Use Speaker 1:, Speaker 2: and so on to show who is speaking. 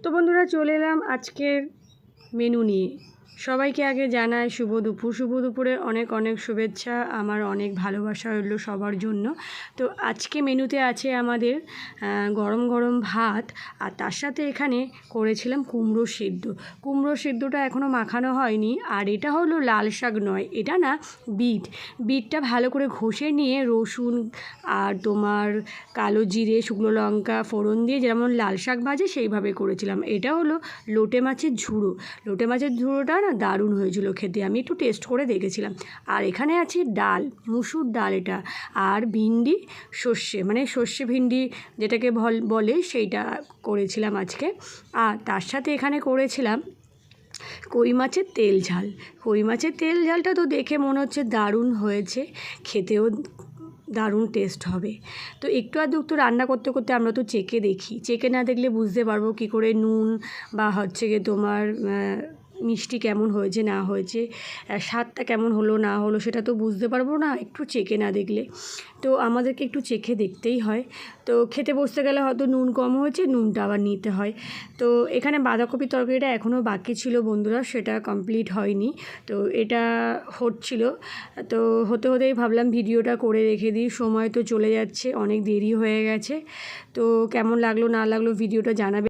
Speaker 1: তো বন্ধুরা চলে এলাম আজকের মেনু নিয়ে। সবাইকে আগে জানাই শুভ দুপুরের অনেক অনেক শুভেচ্ছা, আমার অনেক ভালোবাসা রইল সবার জন্য। তো আজকে মেনুতে আছে আমাদের গরম গরম ভাত, আর তার সাথে এখানে করেছিলাম কুমড়ো সিদ্ধ। কুমড়ো সিদ্ধটা এখনও মাখানো হয়নি, আর এটা হলো লাল শাক নয়, এটা না বিটটা ভালো করে ঘষে নিয়ে রসুন আর তোমার কালো জিরে শুকনো লঙ্কা ফোড়ন দিয়ে যেমন লাল শাক ভাজে সেইভাবে করেছিলাম। এটা হলো লোটে মাছের ঝুড়োটা না দারুণ হয়েছিল খেতে, আমি একটু টেস্ট করে দেখেছিলাম। আর এখানে আছে ডাল, মুসুর ডাল এটা, আর ভিন্ডি সর্ষে ভিন্ডি যেটাকে বলে সেইটা করেছিলাম আজকে। আর তার সাথে এখানে করেছিলাম কই মাছের তেল ঝালটা তো দেখে মনে হচ্ছে দারুণ হয়েছে, খেতেও দারুণ টেস্ট হবে। তো একটু আধটু রান্না করতে করতে আমরা তো চেকে না দেখলে বুঝতে পারবো কী করে নুন বা হচ্ছে গিয়ে তোমার মিষ্টি কেমন হয়েছে না হয়েছে, স্বাদটা কেমন হলো না হলো সেটা তো বুঝতে পারবো না একটু চেকে না দেখলে। তো আমাদেরকে একটু চেখে দেখতেই হয়। তো খেতে বসতে গেলে হয়তো নুন কম হয়েছে, নুনটা আবার নিতে হয়। তো এখানে বাঁধাকপির তরকারিটা এখনও বাকি ছিল বন্ধুরা, সেটা কমপ্লিট হয়নি। তো এটা হচ্ছিল, তো হতে হতেই ভাবলাম ভিডিওটা করে রেখে দিই, সময় তো চলে যাচ্ছে, অনেক দেরি হয়ে গেছে। তো কেমন লাগলো না লাগলো ভিডিওটা জানাবে।